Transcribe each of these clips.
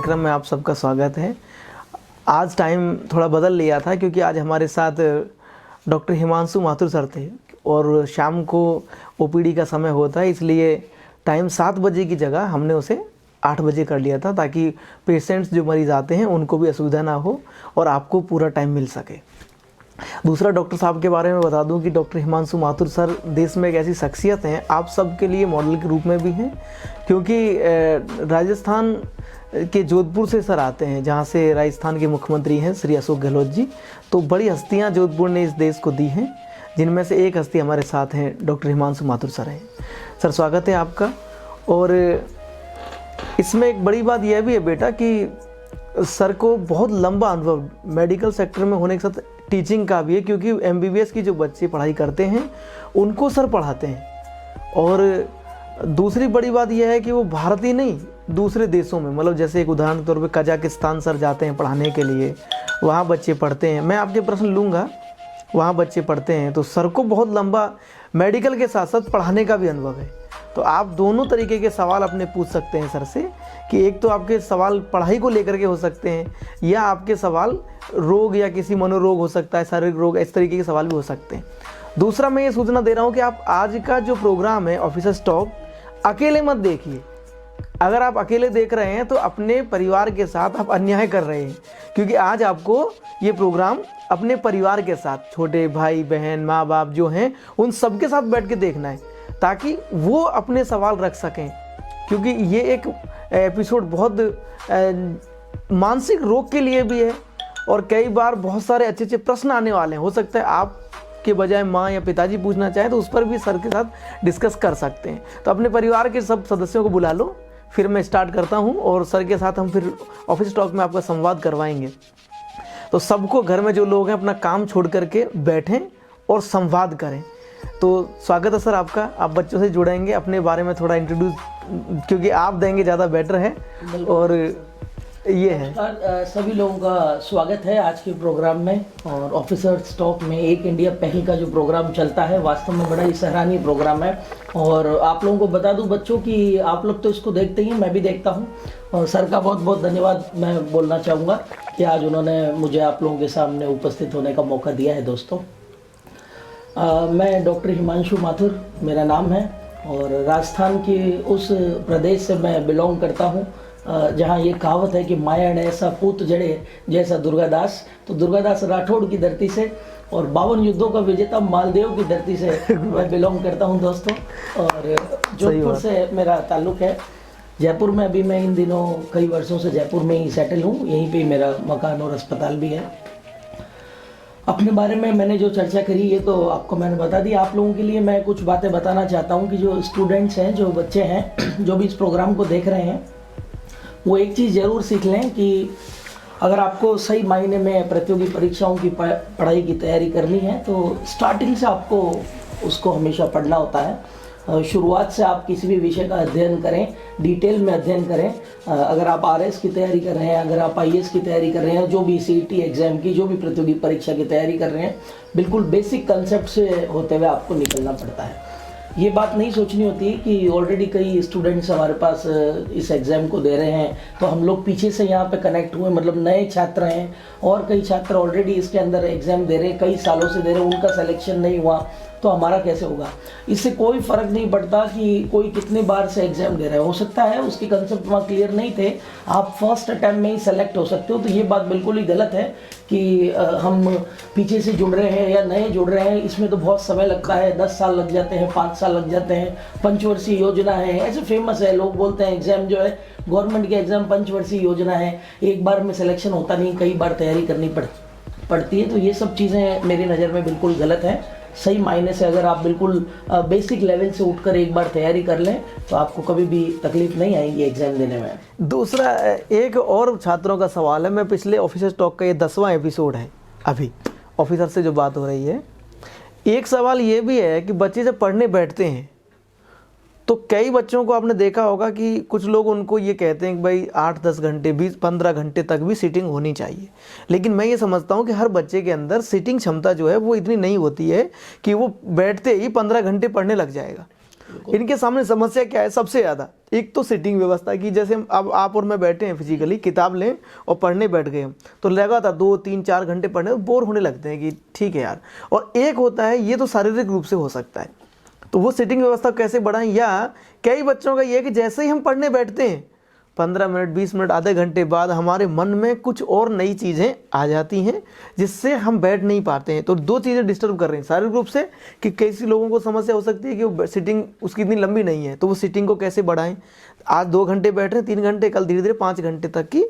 कार्यक्रम में आप सबका स्वागत है। आज टाइम थोड़ा बदल लिया था क्योंकि आज हमारे साथ डॉक्टर हिमांशु माथुर सर थे और शाम को ओपीडी का समय होता है, इसलिए टाइम 7 बजे की जगह हमने उसे 8 बजे कर लिया था ताकि पेशेंट्स जो मरीज़ आते हैं उनको भी असुविधा ना हो और आपको पूरा टाइम मिल सके। दूसरा, डॉक्टर साहब के बारे में बता दूं कि डॉक्टर हिमांशु माथुर सर देश में एक ऐसी शख्सियत हैं, आप सबके लिए मॉडल के रूप में भी हैं, क्योंकि राजस्थान के जोधपुर से सर आते हैं, जहां से राजस्थान के मुख्यमंत्री हैं श्री अशोक गहलोत जी। तो बड़ी हस्तियां जोधपुर ने इस देश को दी हैं, जिनमें से एक हस्ती हमारे साथ हैं, डॉक्टर हिमांशु माथुर सर हैं। सर स्वागत है आपका। और इसमें एक बड़ी बात यह भी है बेटा कि सर को बहुत लंबा अनुभव मेडिकल सेक्टर में होने के साथ टीचिंग का भी है, क्योंकि एमबीबीएस की जो बच्चे पढ़ाई करते हैं उनको सर पढ़ाते हैं। और दूसरी बड़ी बात यह है कि वो भारत ही नहीं, दूसरे देशों में, मतलब जैसे एक उदाहरण के तौर पे कजाकिस्तान सर जाते हैं पढ़ाने के लिए, वहाँ बच्चे पढ़ते हैं। मैं आपके प्रश्न लूँगा, वहाँ बच्चे पढ़ते हैं। तो सर को बहुत लंबा मेडिकल के साथ साथ पढ़ाने का भी अनुभव है। तो आप दोनों तरीके के सवाल अपने पूछ सकते हैं सर से, कि एक तो आपके सवाल पढ़ाई को लेकर के हो सकते हैं, या आपके सवाल रोग या किसी मनोरोग हो सकता है, शारीरिक रोग, इस तरीके के सवाल भी हो सकते हैं। दूसरा, मैं ये सूचना दे रहा हूँ कि आप आज का जो प्रोग्राम है ऑफिसर्स टॉक, अकेले मत देखिए। अगर आप अकेले देख रहे हैं तो अपने परिवार के साथ आप अन्याय कर रहे हैं, क्योंकि आज आपको ये प्रोग्राम अपने परिवार के साथ, छोटे भाई बहन माँ बाप जो हैं उन सबके साथ बैठ के देखना है, ताकि वो अपने सवाल रख सकें। क्योंकि ये एक एपिसोड बहुत मानसिक रोग के लिए भी है, और कई बार बहुत सारे अच्छे अच्छे प्रश्न आने वाले हैं। हो सकता है आप के बजाय माँ या पिताजी पूछना चाहें तो उस पर भी सर के साथ डिस्कस कर सकते हैं। तो अपने परिवार के सब सदस्यों को बुला लो, फिर मैं स्टार्ट करता हूँ और सर के साथ हम फिर ऑफिस टॉक में आपका संवाद करवाएंगे। तो सबको, घर में जो लोग हैं, अपना काम छोड़ करके बैठें और संवाद करें। तो स्वागत है सर आपका। आप बच्चों से जुड़ेंगे, अपने बारे में थोड़ा इंट्रोड्यूस, क्योंकि आप देंगे ज़्यादा बेटर है। और ये है, सभी लोगों का स्वागत है आज के प्रोग्राम में। और ऑफिसर्स टॉक में एक इंडिया पहल का जो प्रोग्राम चलता है, वास्तव में बड़ा ही सराहनीय प्रोग्राम है। और आप लोगों को बता दूं बच्चों कि आप लोग तो इसको देखते ही, मैं भी देखता हूं। और सर का बहुत बहुत धन्यवाद मैं बोलना चाहूँगा कि आज उन्होंने मुझे आप लोगों के सामने उपस्थित होने का मौका दिया है। दोस्तों, मैं डॉक्टर हिमांशु माथुर मेरा नाम है, और राजस्थान के उस प्रदेश से मैं बिलोंग करता हूँ जहाँ ये कहावत है कि माया ने ऐसा पूत जड़े जैसा दुर्गादास। तो दुर्गादास राठौड़ की धरती से और 52 युद्धों का विजेता मालदेव की धरती से मैं बिलोंग करता हूँ दोस्तों। और जोधपुर से मेरा ताल्लुक़ है। जयपुर में अभी मैं इन दिनों कई वर्षों से जयपुर में ही सेटल हूँ, यहीं पे मेरा मकान और अस्पताल भी है। अपने बारे में मैंने जो चर्चा करी ये तो आपको मैंने बता दी। आप लोगों के लिए मैं कुछ बातें बताना चाहता हूँ कि जो स्टूडेंट्स हैं, जो बच्चे हैं, जो भी इस प्रोग्राम को देख रहे हैं, वो एक चीज़ ज़रूर सीख लें कि अगर आपको सही मायने में प्रतियोगी परीक्षाओं की पढ़ाई की तैयारी करनी है तो स्टार्टिंग से आपको उसको हमेशा पढ़ना होता है। शुरुआत से आप किसी भी विषय का अध्ययन करें, डिटेल में अध्ययन करें। अगर आप आरएस की तैयारी कर रहे हैं, अगर आप आईएएस की तैयारी कर रहे हैं, जो भी सीईटी एग्ज़ाम की, जो भी प्रतियोगी परीक्षा की तैयारी कर रहे हैं, बिल्कुल बेसिक कंसेप्ट से होते हुए आपको निकलना पड़ता है। ये बात नहीं सोचनी होती कि ऑलरेडी कई स्टूडेंट्स हमारे पास इस एग्ज़ाम को दे रहे हैं तो हम लोग पीछे से यहाँ पे कनेक्ट हुए, मतलब नए छात्र हैं और कई छात्र ऑलरेडी इसके अंदर एग्ज़ाम दे रहे हैं, कई सालों से दे रहे हैं, उनका सिलेक्शन नहीं हुआ तो हमारा कैसे होगा। इससे कोई फ़र्क नहीं पड़ता कि कोई कितनी बार से एग्ज़ाम दे रहा है। हो सकता है उसके कंसेप्ट वहाँ क्लियर नहीं थे, आप फर्स्ट अटैम्प्ट में ही सेलेक्ट हो सकते हो। तो ये बात बिल्कुल ही गलत है कि हम पीछे से जुड़ रहे हैं या नए जुड़ रहे हैं, इसमें तो बहुत समय लगता है, 10 साल लग जाते हैं, 5 साल लग जाते हैं। पंचवर्षीय योजना है, ऐसे फेमस है, लोग बोलते हैं एग्ज़ाम जो है गवर्नमेंट के एग्ज़ाम पंचवर्षीय योजना है, एक बार में सिलेक्शन होता नहीं, कई बार तैयारी करनी पड़ती है। तो ये सब चीज़ें मेरी नज़र में बिल्कुल गलत है। सही मायने से अगर आप बिल्कुल बेसिक लेवल से उठकर एक बार तैयारी कर लें तो आपको कभी भी तकलीफ नहीं आएगी एग्ज़ाम देने में। दूसरा, एक और छात्रों का सवाल है। मैं पिछले ऑफिसर्स टॉक का ये 10वां एपिसोड है, अभी ऑफिसर से जो बात हो रही है। एक सवाल ये भी है कि बच्चे जब पढ़ने बैठते हैं तो कई बच्चों को आपने देखा होगा कि कुछ लोग उनको ये कहते हैं कि भाई 8-10 घंटे 20-15 घंटे तक भी सीटिंग होनी चाहिए। लेकिन मैं ये समझता हूँ कि हर बच्चे के अंदर सीटिंग क्षमता जो है वो इतनी नहीं होती है कि वो बैठते ही 15 घंटे पढ़ने लग जाएगा। इनके सामने समस्या क्या है सबसे ज़्यादा? एक तो सिटिंग व्यवस्था की, जैसे अब आप और मैं बैठे हैं फिजिकली, किताब लें और पढ़ने बैठ गए हम तो लगातार 2-3-4 घंटे पढ़ने तो बोर होने लगते हैं कि ठीक है यार। और एक होता है, ये तो शारीरिक रूप से हो सकता है, तो वो सिटिंग व्यवस्था कैसे बढ़ाएं। या कई बच्चों का ये है कि जैसे ही हम पढ़ने बैठते हैं 15 मिनट 20 मिनट आधे घंटे बाद हमारे मन में कुछ और नई चीज़ें आ जाती हैं जिससे हम बैठ नहीं पाते हैं। तो दो चीज़ें डिस्टर्ब कर रही हैं शारीरिक रूप से, कि कैसे लोगों को समस्या हो सकती है कि वो सिटिंग उसकी इतनी लंबी नहीं है, तो वो सिटिंग को कैसे बढ़ाएं। आज 2 घंटे बैठ रहे हैं, 3 घंटे, कल धीरे धीरे 5 घंटे तक की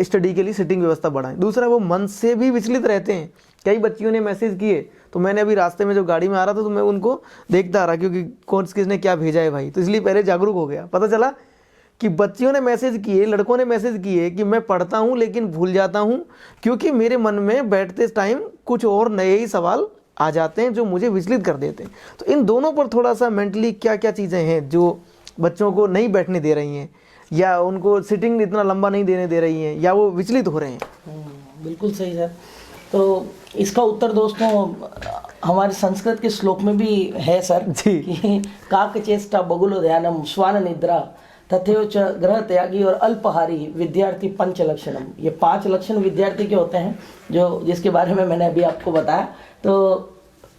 स्टडी के लिए सिटिंग व्यवस्था बढ़ाएं। दूसरा, वो मन से भी विचलित रहते हैं। कई बच्चियों ने मैसेज किए, तो मैंने अभी रास्ते में जब गाड़ी में आ रहा था तो मैं उनको देखता रहा, क्योंकि कौन किसने क्या भेजा है भाई, तो इसलिए पहले जागरूक हो गया। पता चला कि बच्चियों ने मैसेज किए, लड़कों ने मैसेज किए कि मैं पढ़ता हूँ लेकिन भूल जाता हूँ, क्योंकि मेरे मन में बैठते टाइम कुछ और नए ही सवाल आ जाते हैं जो मुझे विचलित कर देते हैं। तो इन दोनों पर थोड़ा सा मेंटली क्या क्या चीज़ें हैं जो बच्चों को नहीं बैठने दे रही हैं, या उनको सिटिंग इतना लंबा नहीं देने दे रही हैं, या वो विचलित हो रहे हैं। बिल्कुल सही सर। तो इसका उत्तर दोस्तों हमारे संस्कृत के श्लोक में भी है सर जी। कि काक चेष्टा बगुलो ध्यानम श्वान निद्रा तथैव च ग्रह त्यागी और अल्पहारी विद्यार्थी पंच लक्षणम। ये 5 लक्षण विद्यार्थी के होते हैं जो जिसके बारे में मैंने अभी आपको बताया। तो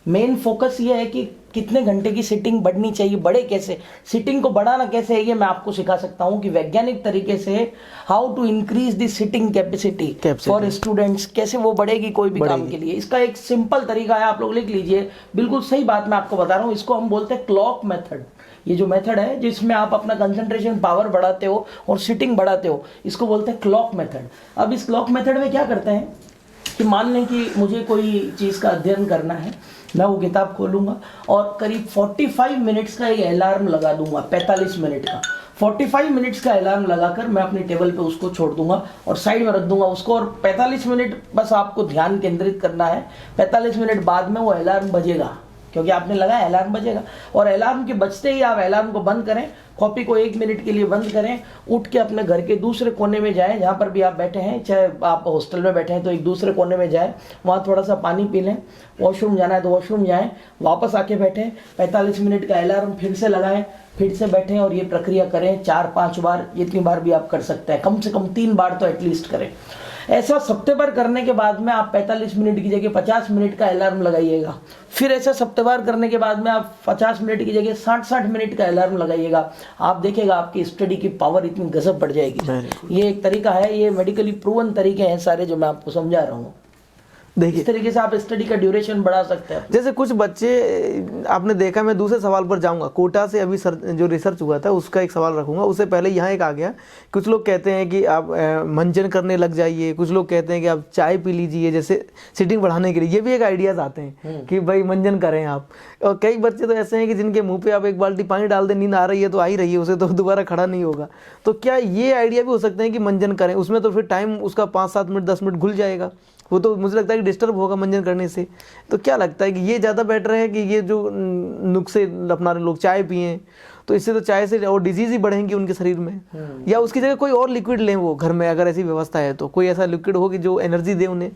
मेन फोकस ये है कि कितने घंटे की सिटिंग बढ़नी चाहिए, बढ़े कैसे, सिटिंग को बढ़ाना कैसे है, ये मैं आपको सिखा सकता हूँ कि वैज्ञानिक तरीके से how to increase the seating capacity for students, कैसे वो बढ़ेगी कोई भी काम के लिए। इसका एक सिंपल तरीका है, आप लोग लिख लीजिए, बिल्कुल सही बात मैं आपको बता रहा हूँ। इसको हम बोलते हैं क्लॉक मेथड। ये जो मेथड है जिसमें आप अपना कंसंट्रेशन पावर बढ़ाते हो और सिटिंग बढ़ाते हो, इसको बोलते हैं क्लॉक मेथड। अब इस क्लॉक मेथड में क्या करते हैं कि मान लें कि मुझे कोई चीज़ का अध्ययन करना है, मैं वो किताब खोलूंगा और करीब 45 मिनट्स का एक अलार्म लगा दूंगा, 45 मिनट का। 45 मिनट्स का अलार्म लगाकर मैं अपनी टेबल पे उसको छोड़ दूंगा और साइड में रख दूंगा उसको, और 45 मिनट बस आपको ध्यान केंद्रित करना है। 45 मिनट बाद में वो अलार्म बजेगा, क्योंकि आपने लगाया, अलार्म बजेगा। और अलार्म के बजते ही आप अलार्म को बंद करें, कॉपी को 1 मिनट के लिए बंद करें, उठ के अपने घर के दूसरे कोने में जाएं, जहाँ पर भी आप बैठे हैं, चाहे आप हॉस्टल में बैठे हैं तो एक दूसरे कोने में जाएं, वहाँ थोड़ा सा पानी पी लें, वॉशरूम जाना है तो वॉशरूम जाएं, वापस आके बैठें, 45 मिनट का अलार्म फिर से लगाएं, फिर से बैठें और ये प्रक्रिया करें 4-5 बार, जितनी बार भी आप कर सकते हैं, कम से कम 3 बार तो एटलीस्ट करें। ऐसा 7 बार करने के बाद में आप 45 मिनट की जगह 50 मिनट का अलार्म लगाइएगा। फिर ऐसा 7 बार करने के बाद में आप 50 मिनट की जगह 60-60 मिनट का अलार्म लगाइएगा। आप देखिएगा आपकी स्टडी की पावर इतनी गजब बढ़ जाएगी। ये एक तरीका है, ये मेडिकली प्रूवन तरीके हैं सारे जो मैं आपको समझा रहा हूँ। देखिए, इस तरीके से आप स्टडी का ड्यूरेशन बढ़ा सकते हैं। जैसे कुछ बच्चे आपने देखा, मैं दूसरे सवाल पर जाऊंगा, कोटा से अभी जो रिसर्च हुआ था उसका एक सवाल रखूंगा, उससे पहले यहाँ एक आ गया। कुछ लोग कहते हैं कि आप मंजन करने लग जाइए, कुछ लोग कहते हैं कि आप चाय पी लीजिए जैसे सिटिंग बढ़ाने के लिए, ये भी एक आइडियाज़ आते हैं कि भाई मंजन करें आप। और कई बच्चे तो ऐसे हैं कि जिनके मुँह पर आप एक बाल्टी पानी डाल दें, नींद आ रही है तो आ ही रही है, उसे तो दोबारा खड़ा नहीं होगा। तो क्या ये आइडिया भी हो सकते हैं कि मंजन करें, उसमें तो फिर टाइम उसका 5-7 मिनट 10 मिनट घुल जाएगा, वो तो मुझे लगता है कि डिस्टर्ब होगा मंजन करने से। तो क्या लगता है कि ये ज़्यादा बेटर है कि ये जो नुस्खे अपना लोग चाय पिएं, तो इससे तो चाय से और डिजीज़ ही बढ़ेंगी उनके शरीर में, या उसकी जगह कोई और लिक्विड लें वो घर में, अगर ऐसी व्यवस्था है तो कोई ऐसा लिक्विड हो कि जो एनर्जी दे उन्हें।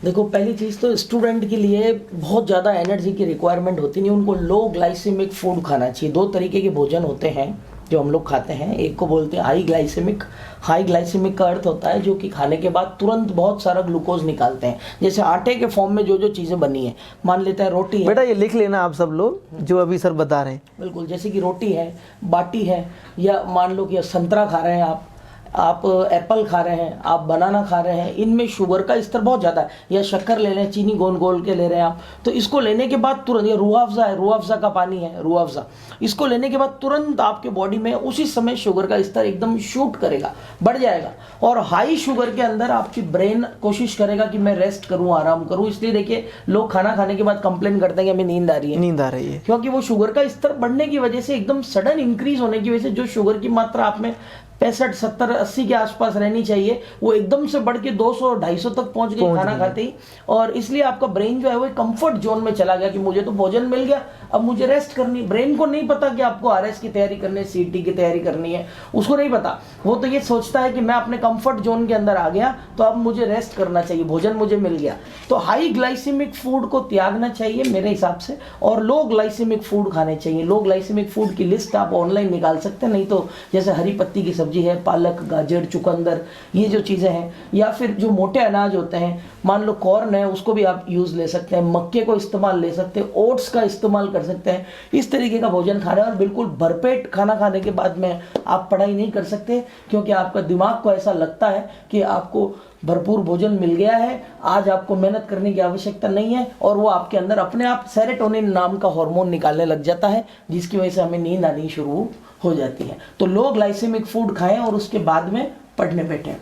देखो, पहली चीज़ तो स्टूडेंट के लिए बहुत ज़्यादा एनर्जी की रिक्वायरमेंट होती नहीं, उनको लो ग्लाइसेमिक फूड खाना चाहिए। 2 तरीके के भोजन होते हैं जो हम लोग खाते हैं, एक को बोलते हैं हाई ग्लाइसेमिक। हाई ग्लाइसेमिक का अर्थ होता है जो कि खाने के बाद तुरंत बहुत सारा ग्लूकोज निकालते हैं, जैसे आटे के फॉर्म में जो जो चीज़ें बनी है, मान लेते हैं रोटी है। बेटा ये लिख लेना आप सब लोग जो अभी सर बता रहे हैं। बिल्कुल, जैसे कि रोटी है, बाटी है, या मान लो कि संतरा खा रहे हैं आप एप्पल खा रहे हैं, आप बनाना खा रहे हैं, इनमें शुगर का स्तर बहुत ज़्यादा है, या शक्कर ले लें, चीनी गोल के ले रहे हैं आप, तो इसको लेने के बाद तुरंत, या रूह अफ़ज़ा है, रूह अफ़ज़ा का पानी है, रूह अफ़ज़ा, इसको लेने के बाद तुरंत आपके बॉडी में उसी समय शुगर का स्तर एकदम शूट करेगा, बढ़ जाएगा। और हाई शुगर के अंदर आपकी ब्रेन कोशिश करेगा कि मैं रेस्ट करूँ, आराम करूँ। इसलिए देखिए, लोग खाना खाने के बाद कंप्लेन करते हैं कि हमें नींद आ रही है, क्योंकि वो शुगर का स्तर बढ़ने की वजह से, एकदम सडन इंक्रीज होने की वजह से जो शुगर की मात्रा आप में 65, 70, 80 के आसपास रहनी चाहिए। वो एकदम से बढ़ के 200, 250 तक पहुंच गई खाना खाते ही, और इसलिए आपका ब्रेन जो है वो कंफर्ट जोन में चला गया कि मुझे तो भोजन मिल गया, अब मुझे रेस्ट करनी। ब्रेन को नहीं पता कि आपको आरएस की तैयारी करनी है, सीटी की तैयारी करनी है, उसको नहीं पता। वो तो ये सोचता है कि मैं अपने कंफर्ट जोन के अंदर आ गया तो अब मुझे रेस्ट करना चाहिए, भोजन मुझे मिल गया। तो हाई ग्लाइसेमिक फूड को त्यागना चाहिए मेरे हिसाब से, और लो ग्लाइसेमिक फूड खाने चाहिए। लो ग्लाइसेमिक फूड की लिस्ट आप ऑनलाइन निकाल सकते हैं, नहीं तो जैसे हरी पत्ती की सब्जी है, पालक, गाजर, चुकंदर, ये जो चीज़ें हैं, या फिर जो मोटे अनाज होते हैं, मान लो कॉर्न है, उसको भी आप यूज़ ले सकते हैं, मक्के को इस्तेमाल ले सकते हैं, ओट्स का इस्तेमाल कर सकते हैं। इस तरीके का भोजन खा रहे हैं, और बिल्कुल भरपेट खाना खाने के बाद में आप पढ़ाई नहीं कर सकते, क्योंकि आपका दिमाग को ऐसा लगता है कि आपको भरपूर भोजन मिल गया है, आज आपको मेहनत करने की आवश्यकता नहीं है, और वो आपके अंदर अपने आप सेरोटोनिन नाम का हार्मोन निकालने लग जाता है, जिसकी वजह से हमें नींद आनी शुरू हो जाती है। तो लो ग्लाइसेमिक फूड खाएं और उसके बाद में पढ़ने बैठें।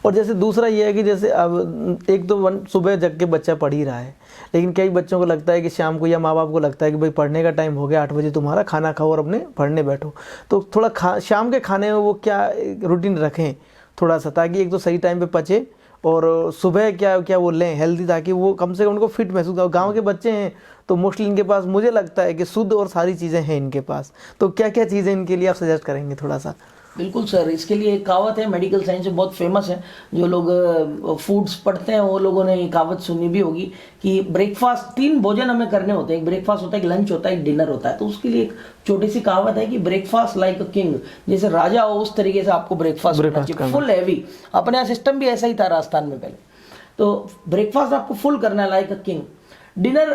और जैसे दूसरा ये है कि जैसे अब एक तो सुबह जग के बच्चा पढ़ ही रहा है, लेकिन कई बच्चों को लगता है कि शाम को, या माँ बाप को लगता है कि भाई पढ़ने का टाइम हो गया, 8 बजे तुम्हारा, खाना खाओ और अपने पढ़ने बैठो। तो थोड़ा शाम के खाने में वो क्या रूटीन रखें थोड़ा सा, ताकि एक तो सही टाइम पे पचे, और सुबह क्या क्या वो लें हेल्दी, ताकि वो कम से कम उनको फिट महसूस हो। गाँव के बच्चे हैं तो मोस्टली इनके पास मुझे लगता है कि शुद्ध और सारी चीज़ें हैं इनके पास, तो क्या क्या चीज़ें इनके लिए आप सजेस्ट करेंगे थोड़ा सा? बिल्कुल सर, इसके लिए एक कहावत है, मेडिकल साइंस में बहुत फेमस है, जो लोग फूड्स पढ़ते हैं वो लोगों ने ये कहावत सुनी भी होगी कि ब्रेकफास्ट, 3 भोजन हमें करने होते हैं, एक ब्रेकफास्ट होता है, एक लंच होता है, एक डिनर होता है। तो उसके लिए एक छोटी सी कहावत है कि ब्रेकफास्ट लाइक अ किंग, जैसे राजा हो उस तरीके से आपको ब्रेकफास्ट करना चाहिए, फुल हैवी। अपने यहाँ सिस्टम भी ऐसा ही था राजस्थान में पहले, तो ब्रेकफास्ट आपको फुल करना है like a king. Dinner,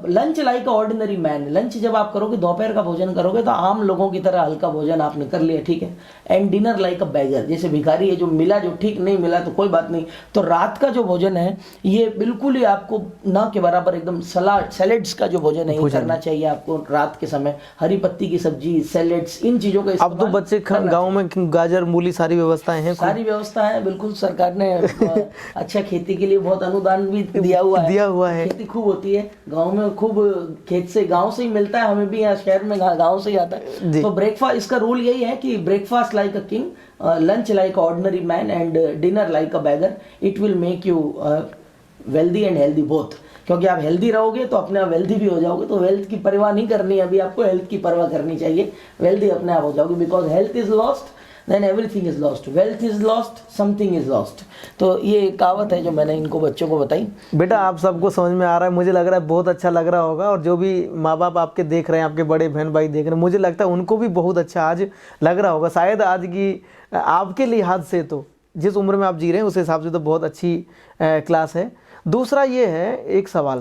lunch like ordinary man, lunch जब आप करोगे, दोपहर का भोजन करोगे तो आम लोगों की तरह हल्का भोजन आपने कर लिया, ठीक है। And dinner like a bagger, जैसे भिखारी है, जो मिला जो ठीक, नहीं मिला तो कोई बात नहीं। तो रात का जो भोजन है ये बिल्कुल ही आपको ना के बराबर, एकदम सैलेड्स का जो भोजन है ये करना चाहिए आपको रात के समय। हरी पत्ती की सब्जी, सैलेड्स, इन चीज़ों का अब तो बच्चे गाँव में गाजर, मूली, सारी व्यवस्थाएं हैं, सारी व्यवस्था है, बिल्कुल सरकार ने अच्छा खेती के लिए बहुत अनुदान भी दिया हुआ है। खेती खूब होती है गांव में, खूब खेत से, गांव से ही मिलता है, हमें भी यहाँ शहर में गांव से ही आता है। तो ब्रेकफास्ट, इसका रूल यही है कि breakfast like a king, lunch like ordinary man, and dinner like a bagger. It will make you wealthy and healthy both, क्योंकि आप हेल्दी रहोगे तो अपने आप वेल्दी भी हो जाओगे। तो वेल्थ की परवाह नहीं करनी है अभी आपको, हेल्थ की परवाह करनी चाहिए, वेल्दी अपने आप हो जाओगे। Because health is lost then everything is lost, wealth is lost, something is lost। तो ये कहावत है जो मैंने इनको बच्चों को बताई। बेटा आप सबको समझ में आ रहा है, मुझे लग रहा है बहुत अच्छा लग रहा होगा, और जो भी माँ बाप आपके देख रहे हैं, आपके बड़े बहन भाई देख रहे हैं, मुझे लगता है उनको भी बहुत अच्छा आज लग रहा होगा। शायद आज की आपके लिहाज से, तो जिस उम्र में आप जी रहे हैं उस हिसाब से तो बहुत अच्छी क्लास है। दूसरा ये है एक सवाल